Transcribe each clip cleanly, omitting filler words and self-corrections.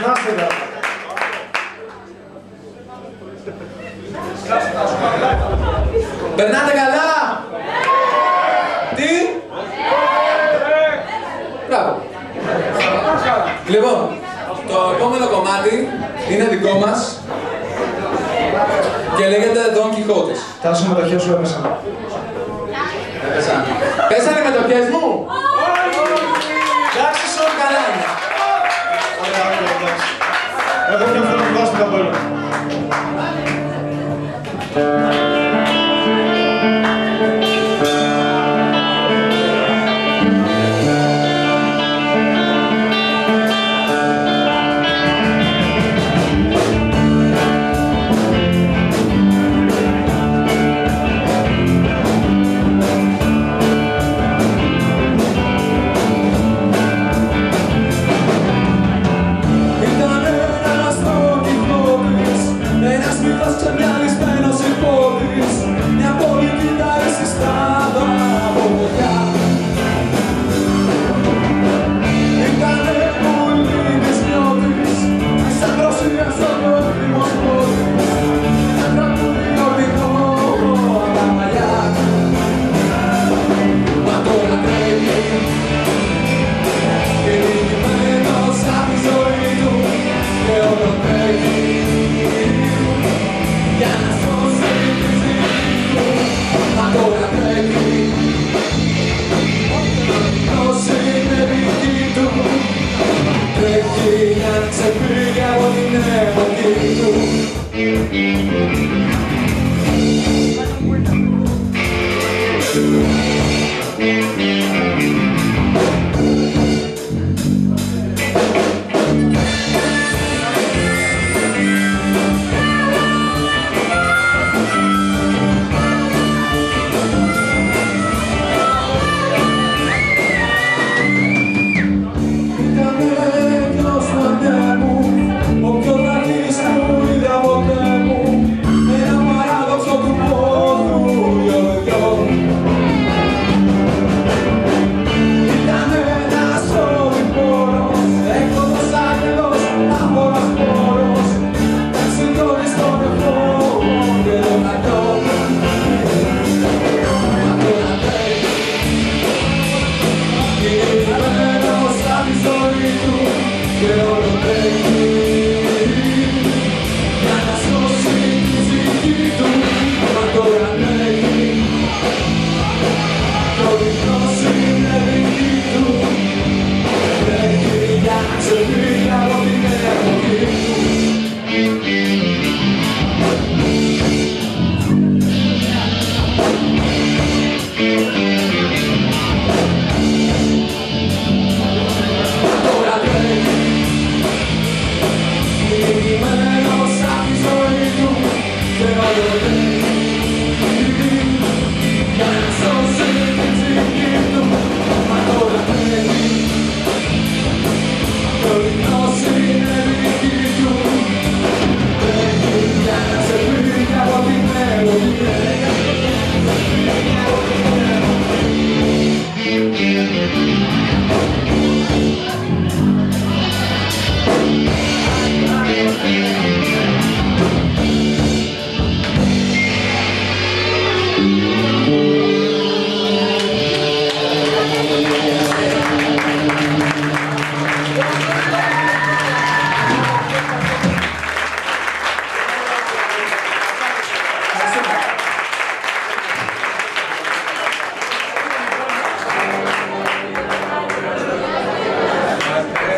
Να είστε καλά. Περνάτε καλά! Τι? Μπράβο. Λοιπόν, το επόμενο κομμάτι είναι δικό μας και λέγεται Don Quixote. Τάσο, οι μετοχές σου έπεσαν. Πέσανε οι μετοχές μου! Εντάξει, σωρ καλά είναι. Ωραία, εντάξει. Εγώ μια φορά που βάζω την καπέλα.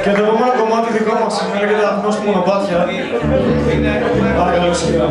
Και το επόμενο κομμάτι δικό μας λέγεται Αθηνός του Μονοπάτια. Παρακαλώ, σιγά.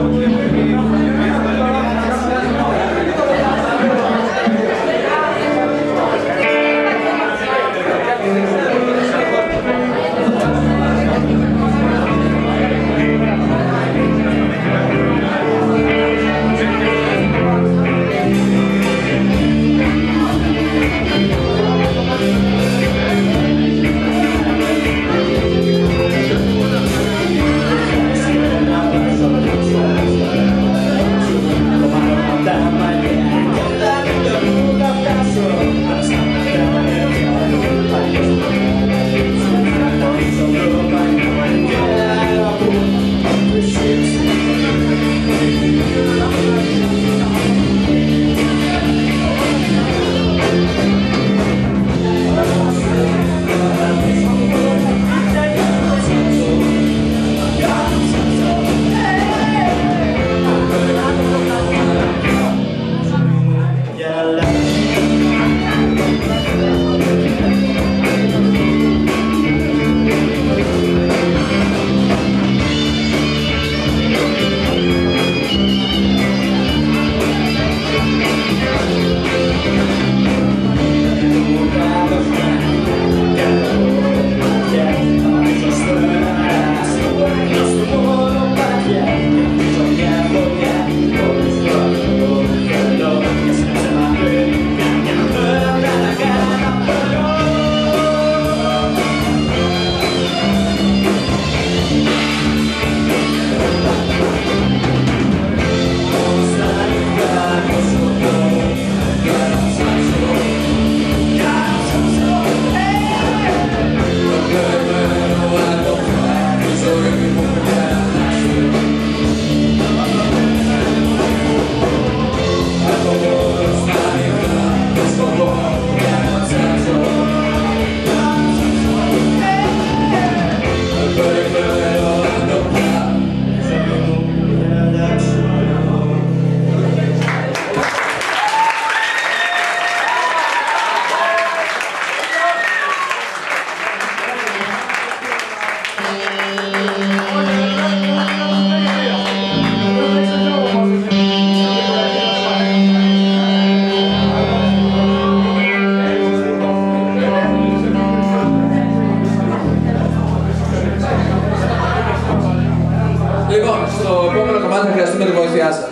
Λοιπόν, στο επόμενο κομμάτι θα χρειαστούμε τη βοήθειά σας.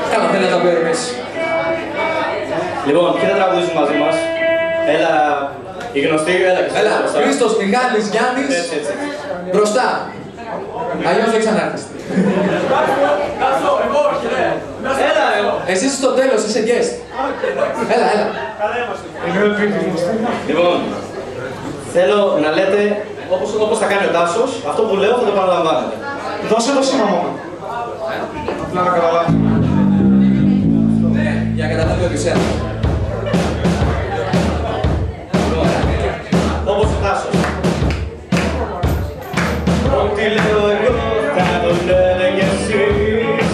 Θέλετε να το εμείς. Λοιπόν, ποιοι θα τραγουδήσουν μαζί μας? Έλα, οι γνωστοί, έλα. Χρήστος, Μιχάλης, Γιάννης. Έτσι. Μπροστά. Αλλιώς δεν ξανάρθεις. Έλα, εσύ στο τέλος, είσαι guest. Έλα. Λοιπόν, θέλω να λέτε, όπως θα κάνει ο Τάσος, αυτό που λέω θα το παραλαμβάνετε. Δώσε το σήμα μόνο. Απλά να καταλάβω. Για να καταλάβει ο Οδυσσέας. Όπως ο Τάσος. Ό,τι λέω εγώ θα το λέτε κι εσείς.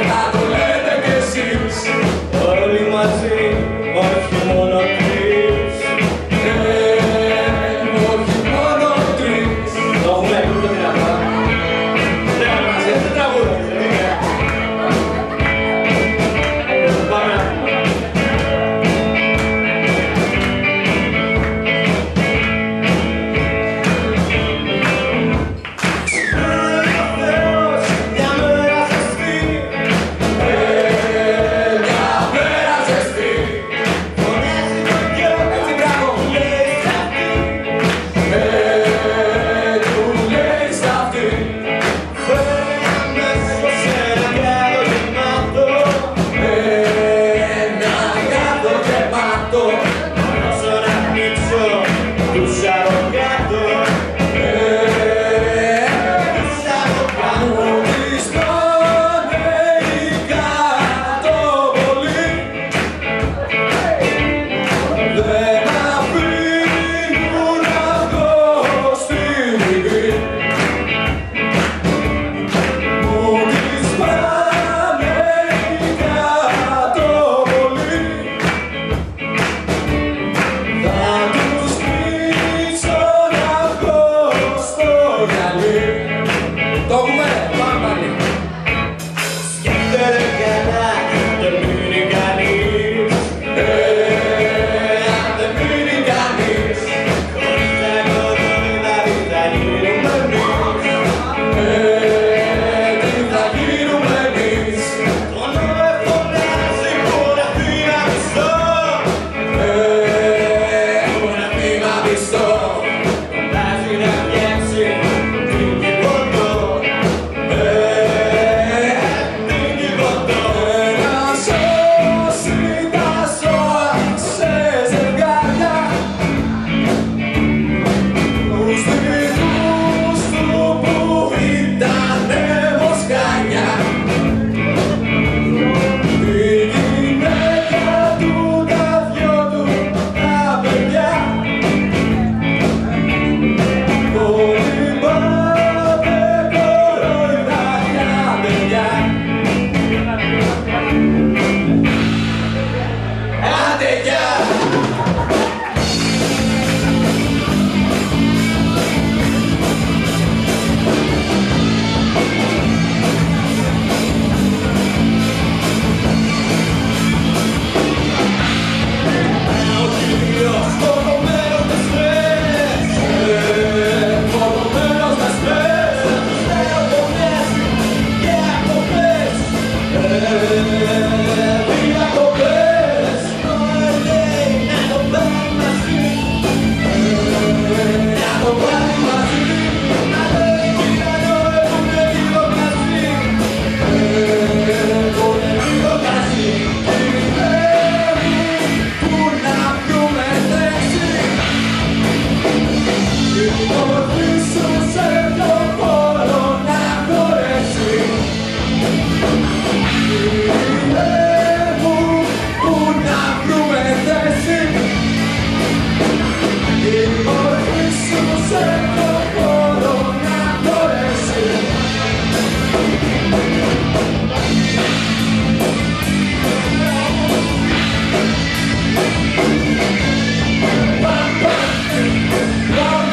Θα το λέτε κι εσείς. Όλοι μαζί, όχι μόνο τρεις. Όχι μόνο τρεις. Το έχουμε ακούσει το δυνατά. Δεν τραγούδα. Πάμε.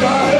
Bye.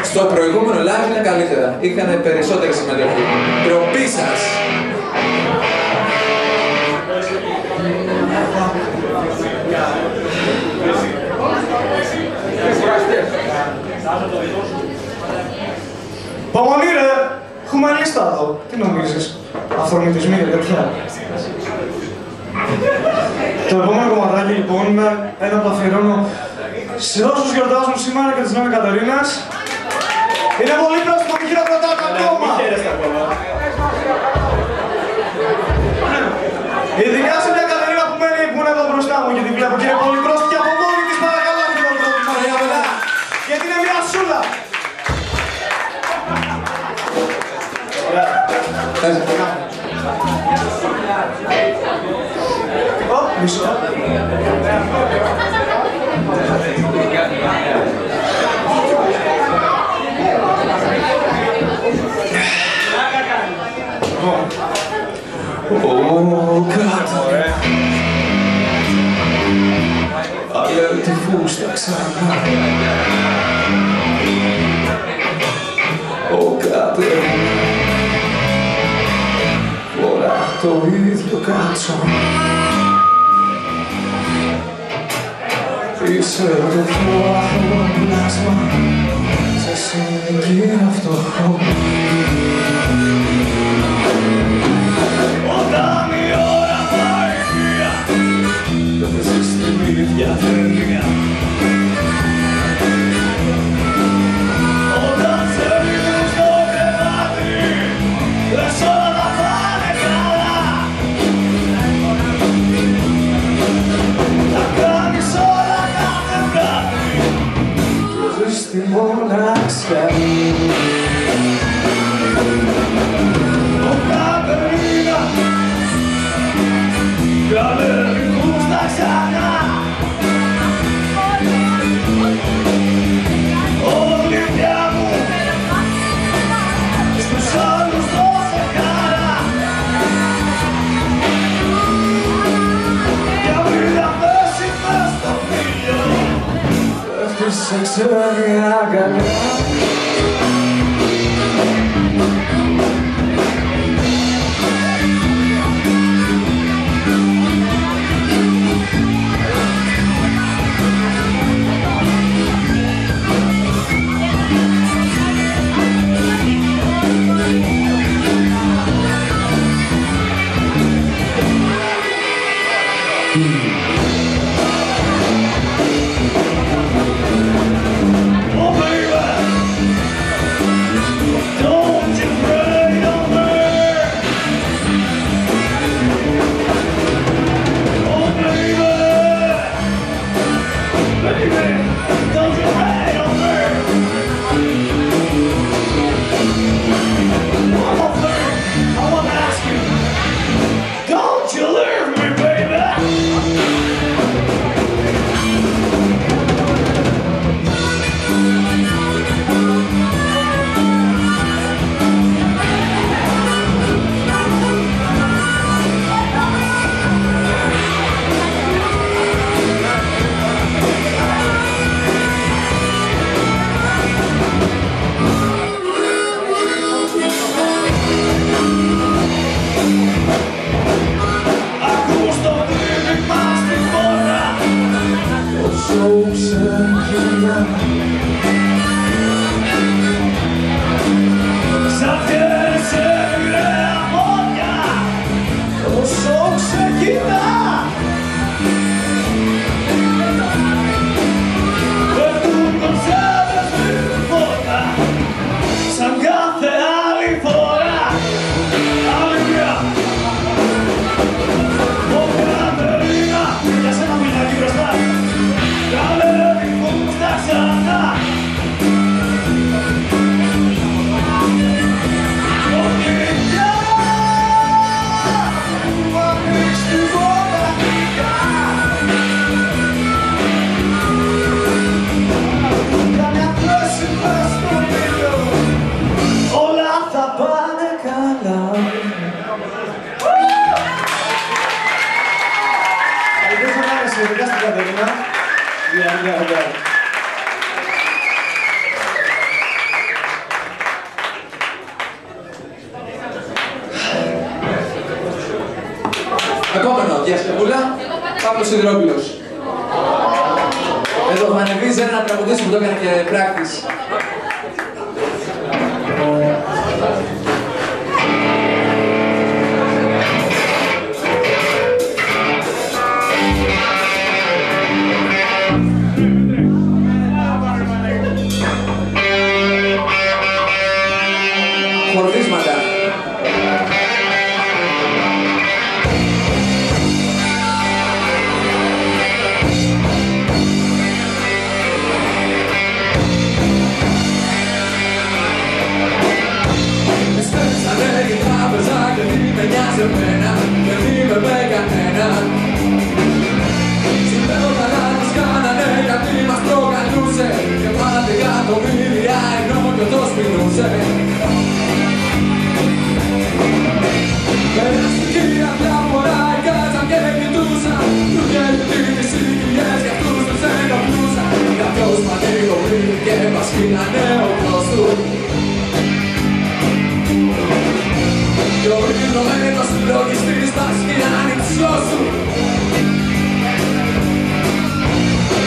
Στο προηγούμενο live είναι καλύτερα. Είχαν περισσότερη συμμετοχή. Ντροπή σας. Παμονή ρε, έχουμε λίστα εδώ. Τι νομίζεις, αυθορμητισμοί και τέτοια. Το επόμενο κομματάκι λοιπόν είναι ένα που αφιερώνω σε όσους γιορτάζουν σήμερα και της Νέα Κατερίνας. Είναι πολύ πρόσφατο και χειροκροτάτε ακόμα. Μην χαίρεστε ακόμα. Ειδικά σε μια Κατερίνα που είναι εδώ μπροστά μου και την βλέπω και είναι πολύ πρόσφατη από μόνη της, παρακαλώ να την ρωτήσω. Γιατί είναι μια σούλα. Μισό. Αλλά τη φούστα ξανά. Ο Κατερίνα φορά το ίδιο κάτσο. Είσαι το πιο άχρωμο πλάσμα σε συνοικία φτωχό. Όταν η ώρα πάει βία δεν παίζεις την ίδια ταινία. Όταν σε ρίχνουν στο κρεβάτι λες όλα πάνε καλά. Τα κάνεις όλα κάθε βράδυ και ζεις στη μοναξιά. Καλέ φούστα ξανά. Ολυμπιά μου στους άλλους δώσε χαρά. Για μην να πέσει μες στο φίλιο πέφτεις σε ξένη αγκαλιά. Επόμενο, διασκευούλα, Παύλος Σιδηρόπουλος. Εδώ θα ανεβεί ένα τραγουδίσι που το έκανε και practice. Χορδίσματα. Δεν είμαι με κανένα. Σου λέω καλά τις κάνανε γιατί μας προκαλούσε και μάθε εκατομμύρια ενώ κι οδός πεινούσε. Περάστηκε μια φορά η κάτσα και κοιτούσαν του γελτήτης οι κοιλιές κι αυτούς τους ενοχλούσαν. Κάποιος πανηγορεί και μας χύνανε ο γιος του. Κι ο ριζωμένος λογιστής μας χειράνει τις γιος σου.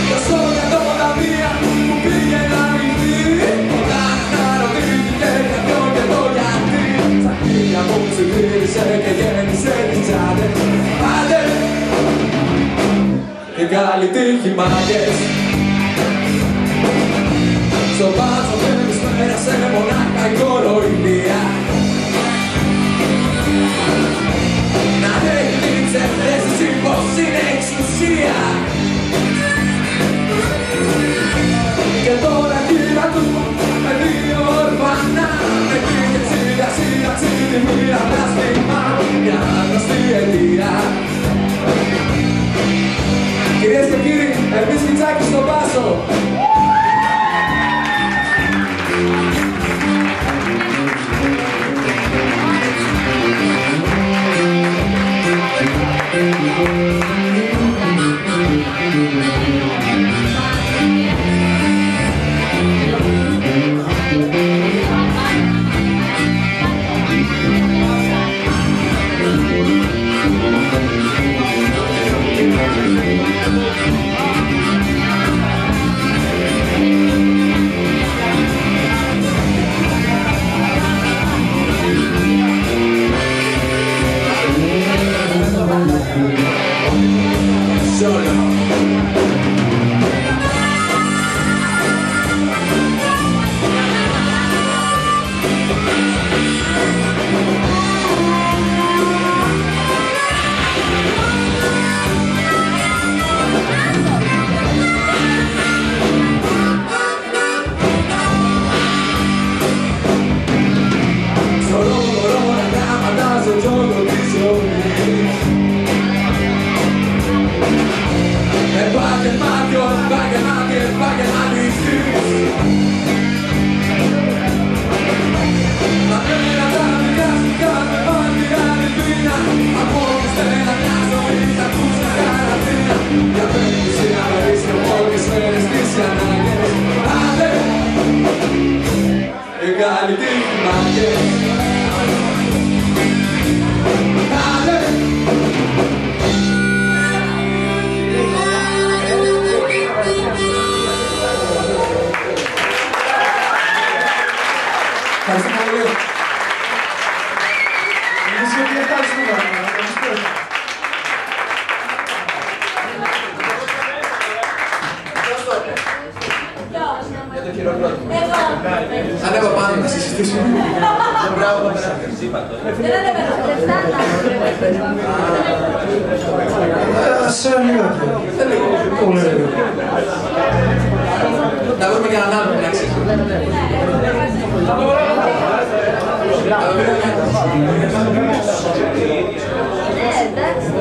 Κι όσο για το ταμεία που πήγε να μηνθεί, όταν αναρωτήθηκε για ποιο και το γιατί, στα χείλια μου ψιθύρισε και γέμισε τις τσάντες. Άντε! Και καλή τύχη μάγκες. Στο μπάτσο πέμπης πέρασε μονάχα η κοροϊδία. Να έχει την ψευδέστηση πως είναι εξουσία. Και τώρα κύρα του με δύο ορφανά, με πήγε σύνταξη τη μία πλαστήμα, μια γνωστή αιτία. Κυρίες και κύριοι, εμείς Μητσάκη στον Πάσο. Ανέβα πάνω να συζητήσουμε. Σε λίγο. Πολύ λίγο. Να βρούμε και έναν άλλο που να ξέρει. Εντάξει.